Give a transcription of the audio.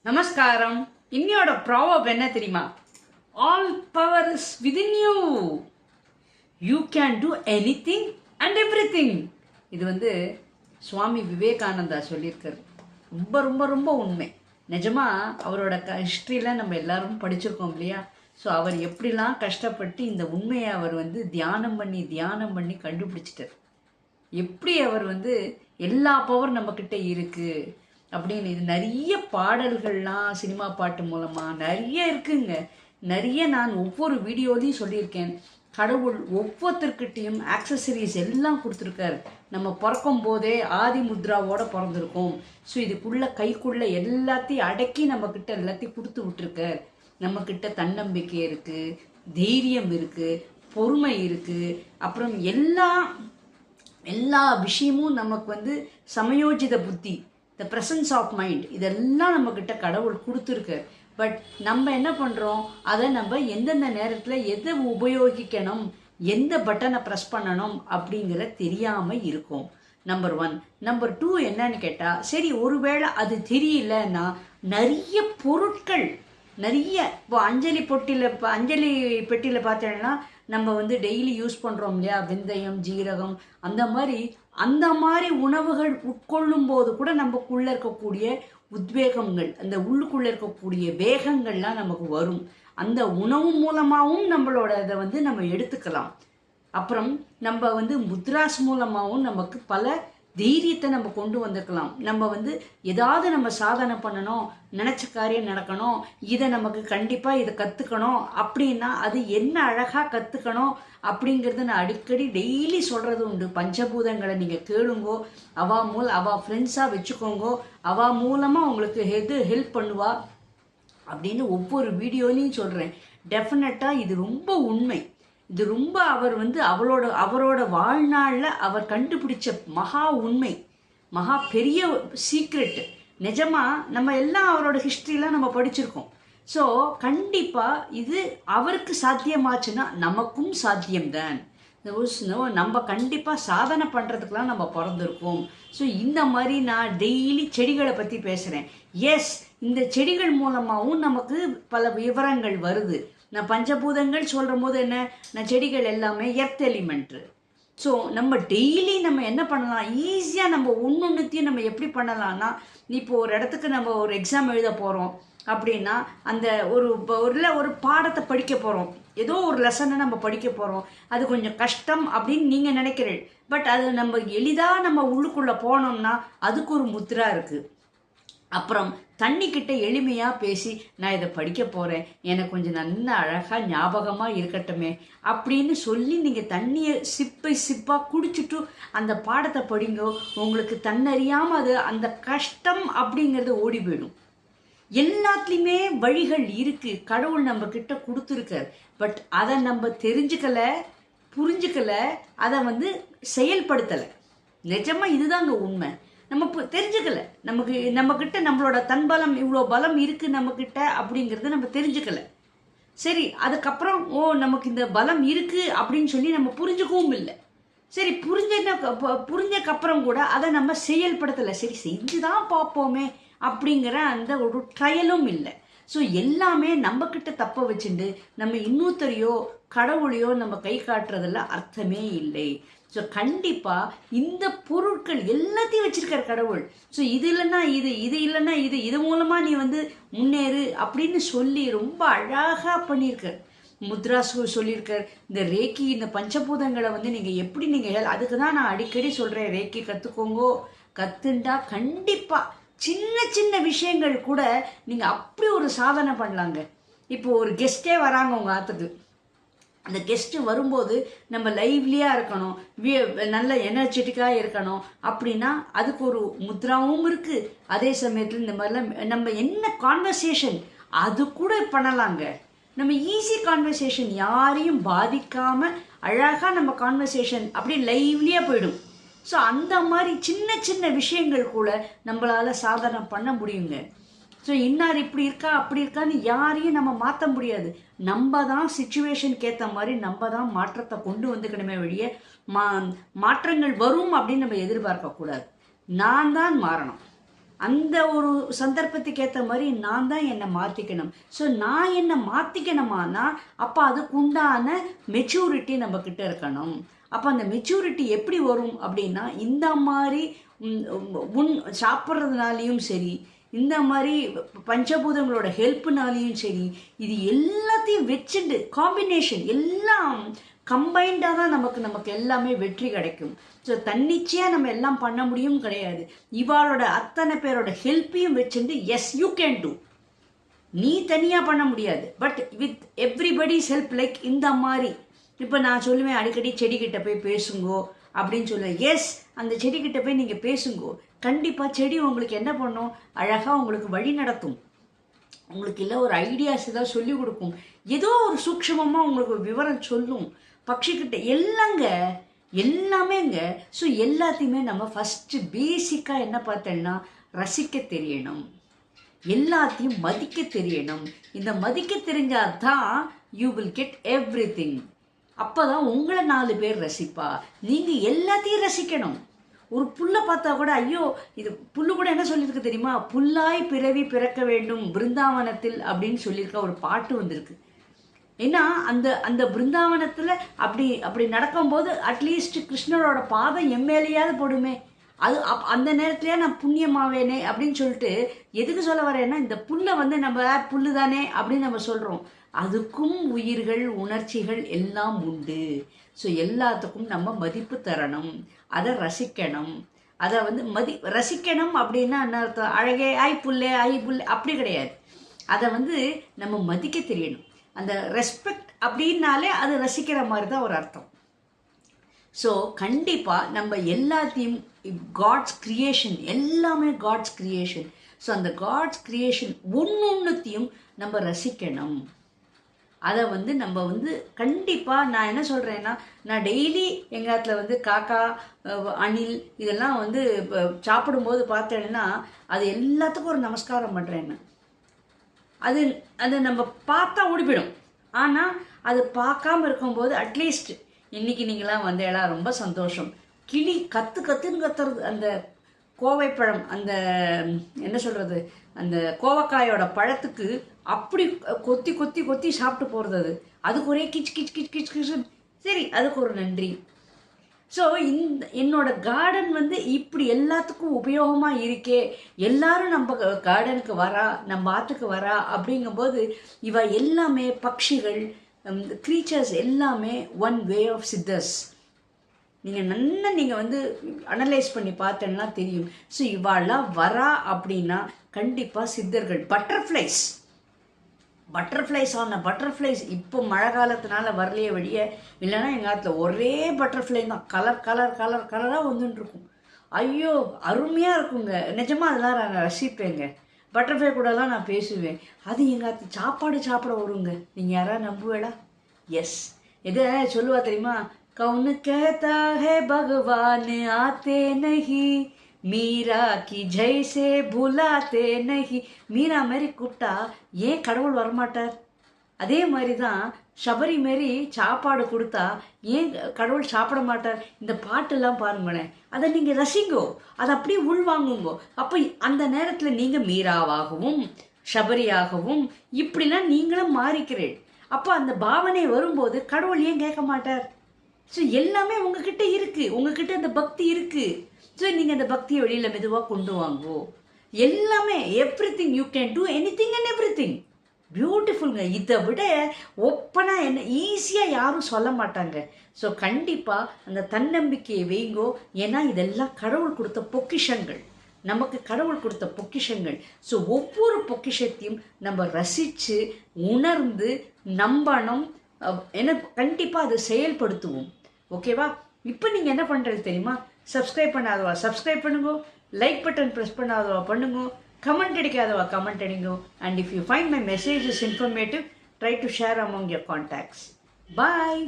நமஸ்காரம். இன்னையோட ப்ராவர்ப் என்ன தெரியுமா? All power is within you. You can do anything and everything. இது சுவாமி விவேகானந்தா சொல்லியிருக்காரு. ரொம்ப ரொம்ப ரொம்ப உண்மை. நிஜமா அவரோட ஹிஸ்ட்ரியில் நம்ம எல்லாரும் படிச்சிருக்கோம் இல்லையா? ஸோ அவர் எப்படிலாம் கஷ்டப்பட்டு இந்த உண்மையை அவர் தியானம் பண்ணி கண்டுபிடிச்சிட்டார். எப்படி அவர் எல்லா பவர் நம்மக்கிட்ட இருக்குது அப்படின்னு. இது நிறைய பாடல்கள்லாம் சினிமா பாட்டு மூலமாக நிறைய இருக்குங்க. நிறைய நான் ஒவ்வொரு வீடியோலையும் சொல்லியிருக்கேன். கடவுள் ஒவ்வொருத்தர்கிட்டையும் ஆக்சசரிஸ் எல்லாம் கொடுத்துருக்காரு. நம்ம பிறக்கும் போதே ஆதி முத்ராவோட பிறந்திருக்கோம். ஸோ இதுக்குள்ளே கைக்குள்ளே எல்லாத்தையும் அடக்கி நம்மக்கிட்ட எல்லாத்தையும் கொடுத்து விட்டுருக்கார். நம்மக்கிட்ட தன்னம்பிக்கை இருக்குது, தைரியம் இருக்குது, பொறுமை இருக்குது, அப்புறம் எல்லா விஷயமும் நமக்கு சமயோஜித புத்தி, த ப்ரெசன்ஸ் ஆஃப் மைண்ட், இதெல்லாம் நம்மக்கிட்ட கடவுள் கொடுத்துருக்கு. பட் நம்ம என்ன பண்ணுறோம்? அதை நம்ம எந்தெந்த நேரத்தில் எதை உபயோகிக்கணும், எந்த பட்டனை ப்ரெஸ் பண்ணணும் அப்படிங்கிற தெரியாமல் இருக்கும். நம்பர் 1. நம்பர் 2 என்னன்னு கேட்டால், சரி ஒருவேளை அது தெரியலன்னா நிறைய பொருட்கள் இப்போ அஞ்சலி பெட்டியில் பார்த்தோன்னா நம்ம டெய்லி யூஸ் பண்ணுறோம் இல்லையா? வெந்தயம், ஜீரகம், அந்த மாதிரி உணவுகள் உட்கொள்ளும் போது கூட நமக்குள்ளே இருக்கக்கூடிய உத்வேகங்கள், அந்த உள்ளுக்குள்ளே இருக்கக்கூடிய வேகங்கள்லாம் நமக்கு வரும். அந்த உணவு மூலமாகவும் நம்மளோட இதை நம்ம எடுத்துக்கலாம். அப்புறம் நம்ம முத்ராஸ் மூலமாகவும் நமக்கு பல தைரியத்தை நம்ம கொண்டு வந்துக்கலாம். நம்ம ஏதாவது நம்ம சாதனை பண்ணணும், நினச்ச காரியம் நடக்கணும், இதை நமக்கு கண்டிப்பாக இதை கற்றுக்கணும் அப்படின்னா அது என்ன அழகாக கற்றுக்கணும் அப்படிங்கிறது நான் அடிக்கடி டெய்லி சொல்கிறது உண்டு. பஞ்சபூதங்களை நீங்கள் கேளுங்கோ, அவா ஃப்ரெண்ட்ஸாக வச்சுக்கோங்கோ, அவா மூலமாக உங்களுக்கு ஹெல்ப் பண்ணுவா அப்படின்னு ஒவ்வொரு வீடியோலையும் சொல்கிறேன். டெஃபினட்டாக இது ரொம்ப உண்மை. இது ரொம்ப அவர் அவரோட வாழ்நாளில் அவர் கண்டுபிடிச்ச மகா உண்மை, மகா பெரிய சீக்ரெட். நிஜமாக நம்ம எல்லாம் அவரோட ஹிஸ்ட்ரிலாம் நம்ம படிச்சிருக்கோம். ஸோ கண்டிப்பாக இது அவருக்கு சாத்தியமாச்சுன்னா நமக்கும் சாத்தியம்தான். நம்ம கண்டிப்பாக சாதனை பண்ணுறதுக்கெலாம் நம்ம பிறந்திருக்கோம். ஸோ இந்த மாதிரி நான் டெய்லி செடிகளை பற்றி பேசுகிறேன். எஸ், இந்த செடிகள் மூலமாகவும் நமக்கு பல விவரங்கள் வருது. நான் பஞ்சபூதங்கள் சொல்கிற போது என்ன, நான் செடிகள் எல்லாமே எர்த் எலிமெண்ட்டு. ஸோ நம்ம டெய்லி நம்ம என்ன பண்ணலாம், ஈஸியாக நம்ம ஒன்றுத்தையும் நம்ம எப்படி பண்ணலாம்னா, இப்போது ஒரு இடத்துக்கு நம்ம ஒரு எக்ஸாம் எழுத போகிறோம் அப்படின்னா, அந்த ஒரு பாடத்தை படிக்க போகிறோம், ஏதோ ஒரு லெசனை நம்ம படிக்க போகிறோம், அது கொஞ்சம் கஷ்டம் அப்படின்னு நீங்கள் நினைக்கிறீர்கள். பட் அது நம்ம எளிதாக நம்ம உள்ளுக்குள்ளே போனோம்னா அதுக்கு ஒரு முத்ரா இருக்குது. அப்புறம் தண்ணிக்கிட்ட எளிமையாக பேசி, நான் இதை படிக்க போகிறேன், எனக்கு கொஞ்சம் நல்லா அழகாக ஞாபகமாக இருக்கட்டுமே அப்படின்னு சொல்லி நீங்கள் தண்ணியை சிப்பாக குடிச்சிட்டு அந்த பாடத்தை படிங்கோ. உங்களுக்கு தன்னறியாமல் அது அந்த கஷ்டம் அப்படிங்கிறது ஓடி போயிடும். எல்லாத்துலேயுமே வழிகள் இருக்குது, கடவுள் நம்ம கிட்ட கொடுத்துருக்கார். பட் அதை நம்ம தெரிஞ்சுக்கலை, புரிஞ்சுக்கலை, அதை செயல்படுத்தலை. நிஜமாக இதுதாங்க உண்மை. நம்ம தெரிஞ்சுக்கலை, நம்மக்கிட்ட நம்மளோட தன்பலம் இவ்வளோ பலம் இருக்குது நம்மக்கிட்ட அப்படிங்கிறத நம்ம தெரிஞ்சுக்கலை. சரி, அதுக்கப்புறம் நமக்கு இந்த பலம் இருக்குது அப்படின்னு சொல்லி நம்ம புரிஞ்சுக்கவும் இல்லை. சரி, புரிஞ்சக்கப்புறம் கூட அதை நம்ம செயல்படுத்தலை. சரி, செஞ்சு தான் பார்ப்போமே அப்படிங்கிற அந்த ஒரு ட்ரையலும் இல்லை. ஸோ எல்லாமே நம்மக்கிட்ட தப்ப வச்சுட்டு நம்ம இன்னொருத்தரையோ கடவுளையோ நம்ம கை காட்டுறதில்ல அர்த்தமே இல்லை. ஸோ கண்டிப்பாக இந்த பொருட்கள் எல்லாத்தையும் வச்சிருக்கார் கடவுள். ஸோ இது இல்லைன்னா இது இல்லைன்னா இது மூலமாக நீ முன்னேறு அப்படின்னு சொல்லி ரொம்ப அழகாக பண்ணியிருக்கார். முத்ராசு சொல்லியிருக்கார். இந்த ரேக்கி, இந்த பஞ்சபூதங்களை நீங்கள் எப்படி அதுக்கு தான் நான் அடிக்கடி சொல்கிறேன், ரேக்கி கற்றுக்கோங்கோ. கற்றுண்டா கண்டிப்பாக சின்ன விஷயங்கள் கூட நீங்கள் அப்படி ஒரு சாதனை பண்ணலாங்க. இப்போ ஒரு கெஸ்ட்டே வராங்க உங்கள் ஆற்றுக்கு. அந்த கெஸ்ட்டு வரும்போது நம்ம லைவ்லியாக இருக்கணும், நல்ல எனர்ஜெட்டிக்காக இருக்கணும் அப்படின்னா அதுக்கு ஒரு முத்ராவும் இருக்குது. அதே சமயத்தில் இந்த மாதிரிலாம் நம்ம என்ன கான்வர்சேஷன் அது கூட பண்ணலாங்க. நம்ம ஈஸி கான்வர்சேஷன், யாரையும் பாதிக்காமல் அழகாக நம்ம கான்வர்சேஷன் அப்படியே லைவ்லியாக போயிடும். ஸோ அந்த மாதிரி சின்ன விஷயங்கள் கூட நம்மளால் சாதனை பண்ண முடியுங்க. ஸோ இன்னார் இப்படி இருக்கா அப்படி இருக்கான்னு யாரையும் நம்ம மாற்ற முடியாது. நம்ம தான் சிச்சுவேஷனுக்கு ஏற்ற மாதிரி நம்ம தான் மாற்றத்தை கொண்டு வந்துக்கணுமே வழிய மாற்றங்கள் வரும் அப்படின்னு நம்ம எதிர்பார்க்கக்கூடாது. நான் தான் மாறணும். அந்த ஒரு சந்தர்ப்பத்துக்கு ஏற்ற மாதிரி நான் தான் என்னை மாற்றிக்கணும். ஸோ நான் என்னை மாற்றிக்கணுமானா அப்போ அதுக்கு உண்டான மெச்சூரிட்டி நம்மக்கிட்ட இருக்கணும். அப்போ அந்த மெச்சூரிட்டி எப்படி வரும் அப்படின்னா, இந்த மாதிரி சாப்பிட்றதுனாலையும் சரி, இந்த மாதிரி பஞ்சபூதங்களோட ஹெல்ப்புனாலையும் சரி, இது எல்லாத்தையும் வச்சுட்டு காம்பினேஷன் எல்லாம் கம்பைண்டாக தான் நமக்கு எல்லாமே வெற்றி கிடைக்கும். ஸோ தன்னிச்சையாக நம்ம எல்லாம் பண்ண முடியும் கிடையாது. இவாளோட அத்தனை பேரோட ஹெல்ப்பையும் வச்சுட்டு எஸ் யூ கேன் டூ. நீ தனியாக பண்ண முடியாது, but with everybody's help. Like இந்த மாதிரி இப்போ நான் சொல்லுவேன் அடிக்கடி செடிக்கிட்ட போய் பேசுங்கோ அப்படின்னு சொல்லுவேன். எஸ், அந்த செடிக்கிட்ட போய் நீங்கள் பேசுங்கோ. கண்டிப்பாக செடி உங்களுக்கு என்ன பண்ணும், அழகாக உங்களுக்கு வழி நடத்தும். உங்களுக்கு இல்லை ஒரு ஐடியாஸ் ஏதாவது சொல்லிக் கொடுக்கும், ஏதோ ஒரு சூக்ஷமமாக உங்களுக்கு ஒரு விவரம் சொல்லும். பட்சிக்கிட்ட எல்லாமேங்க. ஸோ எல்லாத்தையுமே நம்ம ஃபஸ்ட்டு பேசிக்காக என்ன பார்த்தோன்னா ரசிக்க தெரியணும், எல்லாத்தையும் மதிக்க தெரியணும். இந்த மதிக்க தெரிஞ்சால் தான் you will get every thing. அப்போ தான் உங்களை 4 பேர் ரசிப்பா. நீங்கள் எல்லாத்தையும் ரசிக்கணும். ஒரு புல்லை பார்த்தா கூட ஐயோ, இது புல்லு கூட என்ன சொல்லியிருக்கு தெரியுமா, புல்லாய் பிறவி பிறக்க வேண்டும் பிருந்தாவனத்தில் அப்படின்னு சொல்லியிருக்க ஒரு பாட்டு வந்திருக்கு. ஏன்னா அந்த பிருந்தாவனத்தில் அப்படி நடக்கும்போது அட்லீஸ்ட் கிருஷ்ணரோட பாதம் எம்மேலையாவது போடுமே, அது அந்த நேரத்துலையே நான் புண்ணியமாவேனே அப்படின்னு சொல்லிட்டு எதுக்கு சொல்ல வரேன்னா, இந்த புல்லை நம்ம புல்லு தானே அப்படின்னு நம்ம சொல்கிறோம். அதுக்கும் உயிர்கள் உணர்ச்சிகள் எல்லாம் உண்டு. ஸோ எல்லாத்துக்கும் நம்ம மதிப்பு தரணும், அதை ரசிக்கணும். அதை ரசிக்கணும் அப்படின்னா என்ன அர்த்தம், அழகே ஐ புல்லே அப்படி கிடையாது. அதை நம்ம மதிக்க தெரியணும். அந்த ரெஸ்பெக்ட் அப்படின்னாலே அது ரசிக்கிற மாதிரி தான் ஒரு அர்த்தம். ஸோ கண்டிப்பாக நம்ம எல்லாத்தையும் காட்ஸ் கிரியேஷன், எல்லாமே காட்ஸ் கிரியேஷன். ஸோ அந்த காட்ஸ் கிரியேஷன் ஒன்றுத்தையும் நம்ம ரசிக்கணும். அதை நம்ம கண்டிப்பாக நான் என்ன சொல்கிறேன்னா, நான் டெய்லி எங்கள் இடத்துல காக்கா அணில் இதெல்லாம் சாப்பிடும்போது பார்த்தேன்னா அது எல்லாத்துக்கும் ஒரு நமஸ்காரம் பண்ணுறேன்னு. அது நம்ம பார்த்தா ஓடிப்பிடும். ஆனால் அது பார்க்காம இருக்கும்போது அட்லீஸ்ட் இன்றைக்கி நீங்களாம் எல்லாம் ரொம்ப சந்தோஷம். கிளி கத்துன்னு கத்துறது, அந்த கோவைப்பழம், அந்த என்ன சொல்கிறது, அந்த கோவக்காயோட பழத்துக்கு அப்படி கொத்தி கொத்தி கொத்தி சாப்பிட்டு போகிறது. அதுக்கு ஒரே கிச் கிச் கிச் கிச் கிச். சரி, அதுக்கு ஒரு நன்றி. ஸோ என்னோட கார்டன் இப்படி எல்லாத்துக்கும் உபயோகமாக இருக்கே, எல்லாரும் நம்ம கார்டனுக்கு வரா, நம்ம ஆற்றுக்கு வரா அப்படிங்கும்போது இவ எல்லாமே பட்சிகள், க்ரீச்சர்ஸ் எல்லாமே ஒன் வே ஆஃப் சித்தர்ஸ். நீங்கள் அனலைஸ் பண்ணி பார்த்தேன்னா தெரியும். ஸோ இவாளெலாம் வரா அப்படின்னா கண்டிப்பாக சித்தர்கள். பட்டர்ஃப்ளைஸ் இப்போ மழை காலத்தினால வரலையே வழிய, இல்லைன்னா எங்கள் காலத்தில் ஒரே பட்டர்ஃப்ளை தான், கலராக வந்துட்டுருக்கும். ஐயோ அருமையாக இருக்குங்க, நிஜமாக அதெல்லாம் நான் ரசிப்பேங்க. பட்டர்ஃப்ளை கூடலாம் நான் பேசுவேன். அது எங்கள் காலத்து சாப்பிட வருங்க. நீங்கள் யாராவது நம்புவேடா? எஸ், எதை சொல்லுவா தெரியுமா, கவுனு கேத்தா ஹே பகவான் ஆத்தே நஹி, மீரா கி ஜெய்சே புலாத்தே நஹி. மீரா மாரி கூப்பிட்டா ஏன் கடவுள் வரமாட்டார்? அதே மாதிரி தான் சபரி மாரி சாப்பாடு கொடுத்தா ஏன் கடவுள் சாப்பிட மாட்டார்? இந்த பாட்டெல்லாம் பாருங்களேன், அதை நீங்கள் ரசிங்கோ, அதை அப்படியே உள்வாங்குங்கோ. அப்போ அந்த நேரத்தில் நீங்கள் மீராவாகவும் சபரியாகவும் இப்படிலாம் நீங்களும் மாறிக்கிறேன். அப்போ அந்த பாவனை வரும்போது கடவுள் ஏன் கேட்க மாட்டார்? ஸோ எல்லாமே உங்ககிட்ட இருக்குது, உங்ககிட்ட அந்த பக்தி இருக்குது. ஸோ நீங்கள் அந்த பக்தியை வெளியில் மெதுவாக கொண்டு வாங்கோ. எல்லாமே everything you can do anything and everything. பியூட்டிஃபுல்ங்க. இதை விட ஒப்பனாக என்ன ஈஸியாக யாரும் சொல்ல மாட்டாங்க. ஸோ கண்டிப்பாக அந்த தன்னம்பிக்கையை வைங்கோ. ஏன்னா இதெல்லாம் கடவுள் கொடுத்த பொக்கிஷங்கள், நமக்கு கடவுள் கொடுத்த பொக்கிஷங்கள். ஸோ ஒவ்வொரு பொக்கிஷத்தையும் நம்ம ரசித்து உணர்ந்து நம்பணும். ஏன்னா கண்டிப்பாக அதை செயல்படுத்துவோம். ஓகேவா? இப்போ நீங்கள் என்ன பண்ணுறது தெரியுமா? சப்ஸ்கிரைப் பண்ணாதவா சப்ஸ்கிரைப் பண்ணுங்க, லைக் பட்டன் ப்ரெஸ் பண்ணாதவா பண்ணுங்க, கமெண்ட் அடிக்காதவா கமெண்ட் அடிங்க. And if you find my message is informative, try to share among your contacts. Bye.